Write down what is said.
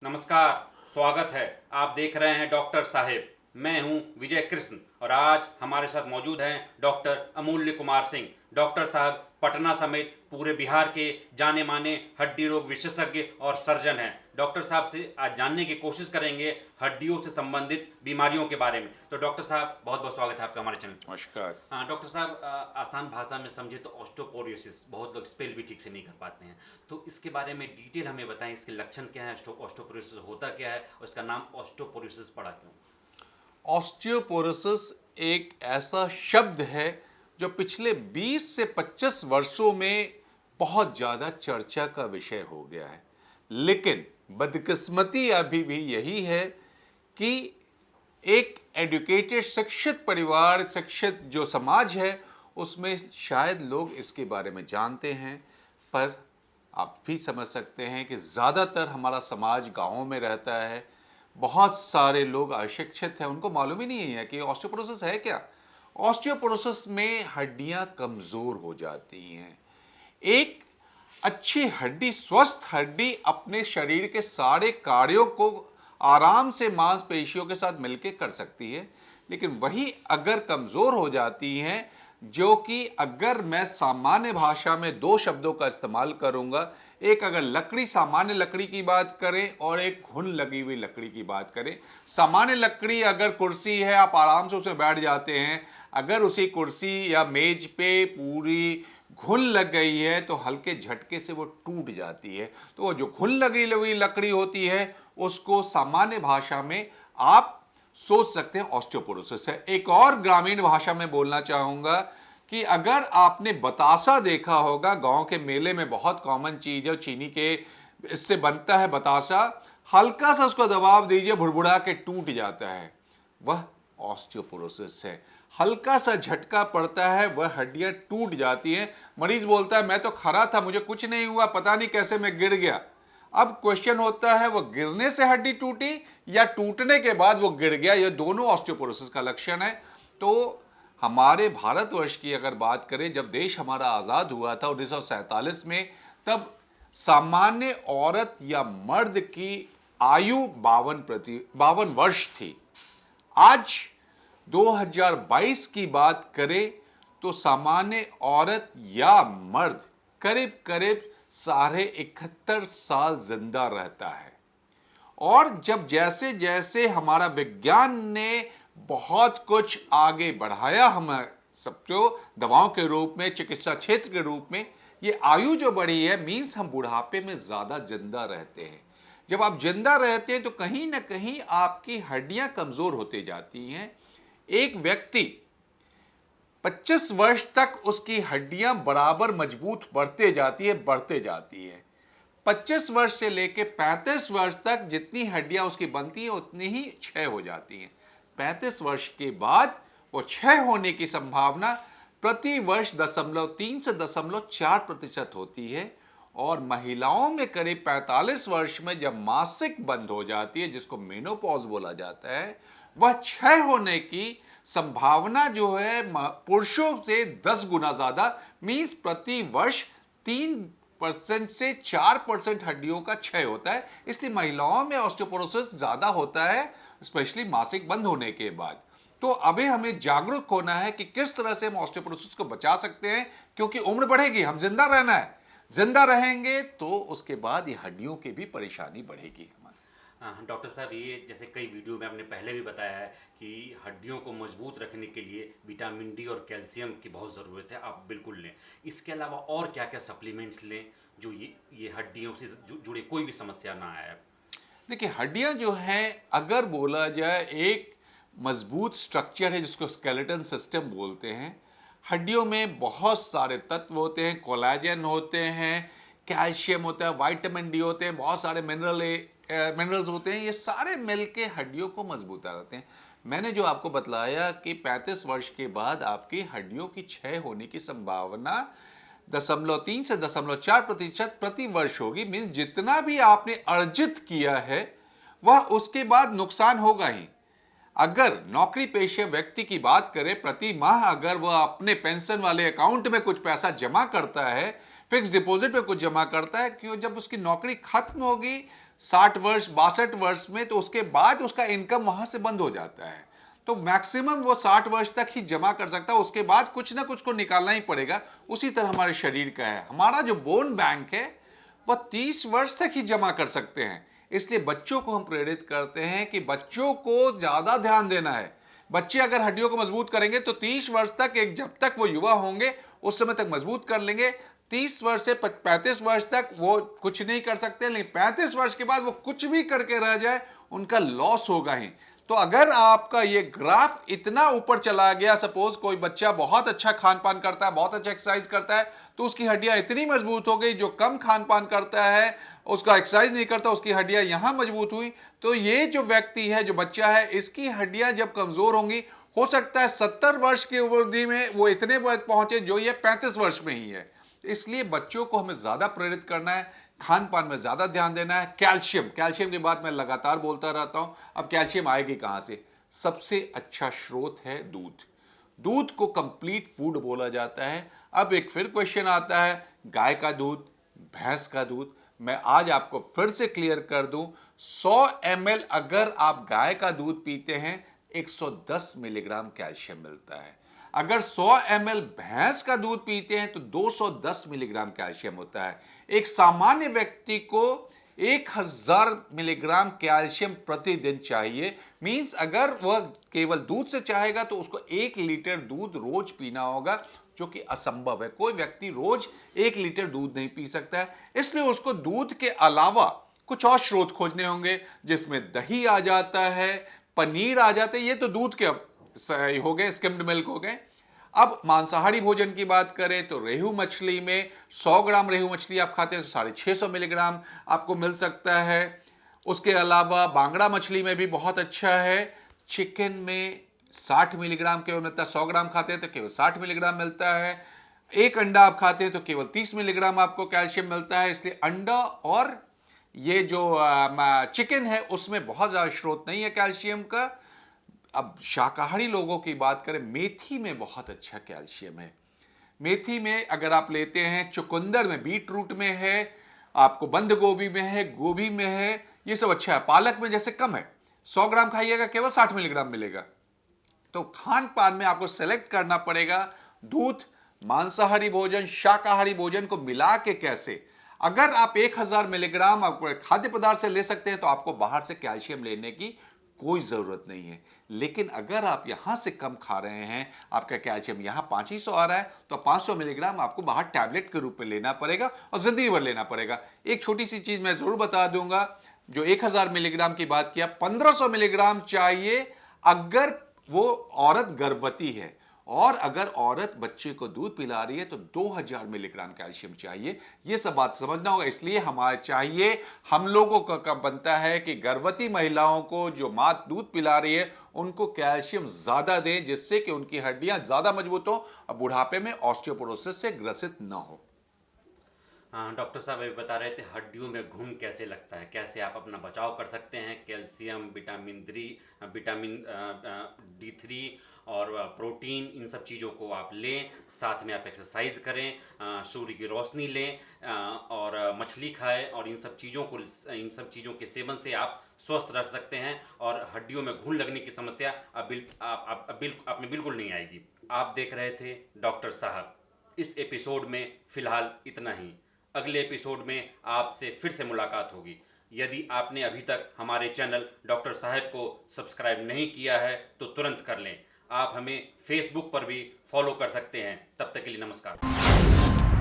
नमस्कार, स्वागत है। आप देख रहे हैं डॉक्टर साहेब। मैं हूं विजय कृष्ण और आज हमारे साथ मौजूद हैं डॉक्टर अमूल्य कुमार सिंह। डॉक्टर साहब पटना समेत पूरे बिहार के जाने माने हड्डी रोग विशेषज्ञ और सर्जन हैं। डॉक्टर साहब से आज जानने की कोशिश करेंगे हड्डियों से संबंधित बीमारियों के बारे में। तो डॉक्टर साहब बहुत बहुत स्वागत है आपका हमारे चैनल। नमस्कार। हाँ डॉक्टर साहब, आसान भाषा में समझे तो ऑस्टियोपोरोसिस, बहुत लोग स्पेल भी ठीक से नहीं कर पाते हैं, तो इसके बारे में डिटेल हमें बताएं। इसके लक्षण क्या है, ऑस्टियोपोरोसिस होता क्या है और इसका नाम ऑस्टियोपोरोसिस पड़ा क्यों? ऑस्टियोपोरोसिस एक ऐसा शब्द है जो पिछले 20 से 25 वर्षों में बहुत ज़्यादा चर्चा का विषय हो गया है, लेकिन बदकिस्मती अभी भी यही है कि एक एजुकेटेड शिक्षित परिवार, शिक्षित जो समाज है, उसमें शायद लोग इसके बारे में जानते हैं, पर आप भी समझ सकते हैं कि ज़्यादातर हमारा समाज गाँवों में रहता है। बहुत सारे लोग अशिक्षित हैं, उनको मालूम ही नहीं है कि ऑस्टियोपोरोसिस है क्या। ऑस्टियोपोरोसिस में हड्डियां कमज़ोर हो जाती हैं। एक अच्छी हड्डी, स्वस्थ हड्डी अपने शरीर के सारे कार्यों को आराम से मांसपेशियों के साथ मिलकर कर सकती है, लेकिन वही अगर कमज़ोर हो जाती हैं, जो कि अगर मैं सामान्य भाषा में दो शब्दों का इस्तेमाल करूंगा, एक अगर लकड़ी, सामान्य लकड़ी की बात करें और एक घुन लगी हुई लकड़ी की बात करें। सामान्य लकड़ी अगर कुर्सी है, आप आराम से उसमें बैठ जाते हैं। अगर उसी कुर्सी या मेज पे पूरी घुन लग गई है तो हल्के झटके से वो टूट जाती है। तो वो जो घुन लगी हुई लकड़ी होती है, उसको सामान्य भाषा में आप सोच सकते हैं ऑस्टियोपोरोसिस है। एक और ग्रामीण भाषा में बोलना चाहूंगा कि अगर आपने बतासा देखा होगा, गांव के मेले में बहुत कॉमन चीज है, चीनी के इससे बनता है बतासा, हल्का सा उसको दबाव दीजिए, भुड़भुड़ा के टूट जाता है, वह ऑस्टियोपोरोसिस है। हल्का सा झटका पड़ता है, वह हड्डियां टूट जाती हैं। मरीज बोलता है मैं तो खड़ा था, मुझे कुछ नहीं हुआ, पता नहीं कैसे मैं गिर गया। अब क्वेश्चन होता है वो गिरने से हड्डी टूटी या टूटने के बाद वो गिर गया, ये दोनों ऑस्टियोपोरोसिस का लक्षण है। तो हमारे भारतवर्ष की अगर बात करें, जब देश हमारा आज़ाद हुआ था 1947 में, तब सामान्य औरत या मर्द की आयु 52 वर्ष थी। आज 2022 की बात करें तो सामान्य औरत या मर्द करीब करीब 71.5 साल जिंदा रहता है। और जब जैसे जैसे हमारा विज्ञान ने बहुत कुछ आगे बढ़ाया, हम सबको दवाओं के रूप में, चिकित्सा क्षेत्र के रूप में, ये आयु जो बढ़ी है, मीन्स हम बुढ़ापे में ज्यादा जिंदा रहते हैं। जब आप जिंदा रहते हैं तो कहीं ना कहीं आपकी हड्डियां कमजोर होती जाती हैं। एक व्यक्ति 25 वर्ष तक उसकी हड्डियां बराबर मजबूत बढ़ते जाती है। 25 वर्ष से लेकर 35 वर्ष तक जितनी हड्डियां उसकी बनती हैं उतनी ही क्षय हो जाती हैं। 35 वर्ष के बाद वो क्षय होने की संभावना प्रति वर्ष 0.3 से 0.4% होती है। और महिलाओं में करीब 45 वर्ष में जब मासिक बंद हो जाती है, जिसको मेनोपॉज बोला जाता है, वह क्षय होने की संभावना जो है पुरुषों से 10 गुना ज्यादा, मीन्स प्रति वर्ष 3% से 4% हड्डियों का क्षय होता है। इसलिए महिलाओं में ऑस्टियोपोरोसिस ज्यादा होता है, स्पेशली मासिक बंद होने के बाद। तो अभी हमें जागरूक होना है कि किस तरह से हम ऑस्टियोपोरोसिस को बचा सकते हैं, क्योंकि उम्र बढ़ेगी, हम जिंदा रहना है। जिंदा रहेंगे तो उसके बाद ये हड्डियों की भी परेशानी बढ़ेगी हमारी। हाँ डॉक्टर साहब, ये जैसे कई वीडियो में आपने पहले भी बताया है कि हड्डियों को मजबूत रखने के लिए विटामिन डी और कैल्शियम की बहुत ज़रूरत है, आप बिल्कुल लें। इसके अलावा और क्या क्या सप्लीमेंट्स लें जो ये हड्डियों से जुड़े कोई भी समस्या ना आए? देखिए, हड्डियां जो हैं, अगर बोला जाए, एक मजबूत स्ट्रक्चर है जिसको स्केलेटन सिस्टम बोलते हैं। हड्डियों में बहुत सारे तत्व होते हैं, कोलेजन होते हैं, कैल्शियम होता है, विटामिन डी होते हैं, बहुत सारे मिनरल्स होते हैं। ये सारे मिलके हड्डियों को मजबूत रखते हैं। मैंने जो आपको बतलाया कि 35 वर्ष के बाद आपकी हड्डियों की क्षय होने की संभावना 0.3 से 0.4% प्रति वर्ष होगी। मीन्स जितना भी आपने अर्जित किया है वह उसके बाद नुकसान होगा ही। अगर नौकरी पेशे व्यक्ति की बात करें, प्रति माह अगर वह अपने पेंशन वाले अकाउंट में कुछ पैसा जमा करता है, फिक्स डिपॉजिट में कुछ जमा करता है, क्यों, जब उसकी नौकरी खत्म होगी 60 वर्ष 62 वर्ष में, तो उसके बाद उसका इनकम वहां से बंद हो जाता है। तो मैक्सिमम वो 60 वर्ष तक ही जमा कर सकता है, उसके बाद कुछ ना कुछ को निकालना ही पड़ेगा। उसी तरह हमारे शरीर का है, हमारा जो बोन बैंक है वह 30 वर्ष तक ही जमा कर सकते हैं। इसलिए बच्चों को हम प्रेरित करते हैं कि बच्चों को ज्यादा ध्यान देना है। बच्चे अगर हड्डियों को मजबूत करेंगे तो 30 वर्ष तक, एक जब तक वो युवा होंगे उस समय तक मजबूत कर लेंगे। 30 वर्ष से 35 वर्ष तक वो कुछ नहीं कर सकते, लेकिन 35 वर्ष के बाद वो कुछ भी करके रह जाए उनका लॉस होगा ही। तो अगर आपका ये ग्राफ इतना ऊपर चला गया, सपोज कोई बच्चा बहुत अच्छा खान पान करता है, बहुत अच्छा एक्सरसाइज करता है, तो उसकी हड्डियां इतनी मजबूत हो गई। जो कम खान पान करता है, उसका एक्सरसाइज नहीं करता, उसकी हड्डियां यहां मजबूत हुई। तो ये जो व्यक्ति है, जो बच्चा है, इसकी हड्डियां जब कमजोर होंगी, हो सकता है 70 वर्ष की अवधि में वो इतने पहुंचे जो ये 35 वर्ष में ही है। इसलिए बच्चों को हमें ज्यादा प्रेरित करना है, खान पान में ज्यादा ध्यान देना है। कैल्शियम की बात मैं लगातार बोलता रहता हूं। अब कैल्शियम आएगी कहां से? सबसे अच्छा स्रोत है दूध। दूध को कंप्लीट फूड बोला जाता है। अब एक फिर क्वेश्चन आता है, गाय का दूध, भैंस का दूध। मैं आज आपको फिर से क्लियर कर दूं, 100 ml अगर आप गाय का दूध पीते हैं 110 मिलीग्राम कैल्शियम मिलता है। अगर 100 ml भैंस का दूध पीते हैं तो 210 मिलीग्राम कैल्शियम होता है। एक सामान्य व्यक्ति को 1000 मिलीग्राम कैल्शियम प्रतिदिन चाहिए। मींस अगर वह केवल दूध से चाहेगा तो उसको 1 लीटर दूध रोज पीना होगा, जो कि असंभव है। कोई व्यक्ति रोज 1 लीटर दूध नहीं पी सकता है। इसलिए उसको दूध के अलावा कुछ और स्रोत खोजने होंगे, जिसमें दही आ जाता है, पनीर आ जाता है। ये तो दूध के हो गए, स्किम्ड मिल्क हो गए। अब मांसाहारी भोजन की बात करें तो रेहू मछली में 100 ग्राम रेहू मछली आप खाते हैं तो 650 मिलीग्राम आपको मिल सकता है। उसके अलावा बांगड़ा मछली में भी बहुत अच्छा है। चिकन में 60 मिलीग्राम केवल मिलता है। 100 ग्राम खाते हैं तो केवल 60 मिलीग्राम मिलता है। एक अंडा आप खाते हैं तो केवल 30 मिलीग्राम आपको कैल्शियम मिलता है। इसलिए अंडा और ये जो चिकन है उसमें बहुत ज्यादा स्रोत नहीं है कैल्शियम का। अब शाकाहारी लोगों की बात करें, मेथी में बहुत अच्छा कैल्शियम है। मेथी में अगर आप लेते हैं, चुकंदर में, बीट रूट में है, आपको बंद गोभी में है, गोभी में है, ये सब अच्छा है। पालक में जैसे कम है, 100 ग्राम खाइएगा केवल 60 मिलीग्राम मिलेगा। तो खान पान में आपको सेलेक्ट करना पड़ेगा दूध, मांसाहारी भोजन, शाकाहारी भोजन को मिला के कैसे। अगर आप 1000 मिलीग्राम खाद्य पदार्थ से ले सकते हैं तो आपको बाहर से कैल्शियम लेने की कोई जरूरत नहीं है। लेकिन अगर आप यहां से कम खा रहे हैं, आपका कैल्शियम यहां 500 आ रहा है, तो 500 मिलीग्राम आपको बाहर टैबलेट के रूप में लेना पड़ेगा और जिंदगी भर लेना पड़ेगा। एक छोटी सी चीज मैं जरूर बता दूंगा, जो 1000 मिलीग्राम की बात किया, 1500 मिलीग्राम चाहिए अगर वो औरत गर्भवती है, और अगर औरत बच्चे को दूध पिला रही है तो 2000 मिलीग्राम कैल्शियम चाहिए। ये सब बात समझना होगा। इसलिए हमारे चाहिए, हम लोगों का बनता है कि गर्भवती महिलाओं को जो मां दूध पिला रही है उनको कैल्शियम ज्यादा दें, जिससे कि उनकी हड्डियां ज्यादा मजबूत हो और बुढ़ापे में ऑस्टियोपोरोसिस से ग्रसित न हो। हाँ, डॉक्टर साहब अभी बता रहे थे हड्डियों में घुन कैसे लगता है, कैसे आप अपना बचाव कर सकते हैं। कैल्शियम, विटामिन D3 और प्रोटीन, इन सब चीज़ों को आप लें, साथ में आप एक्सरसाइज करें, सूर्य की रोशनी लें और मछली खाएं, और इन सब चीज़ों के सेवन से आप स्वस्थ रह सकते हैं और हड्डियों में घुन लगने की समस्या आप में बिल्कुल नहीं आएगी। आप देख रहे थे डॉक्टर साहब। इस एपिसोड में फ़िलहाल इतना ही। अगले एपिसोड में आपसे फिर से मुलाकात होगी। यदि आपने अभी तक हमारे चैनल डॉक्टर साहब को सब्सक्राइब नहीं किया है तो तुरंत कर लें। आप हमें फेसबुक पर भी फॉलो कर सकते हैं। तब तक के लिए नमस्कार।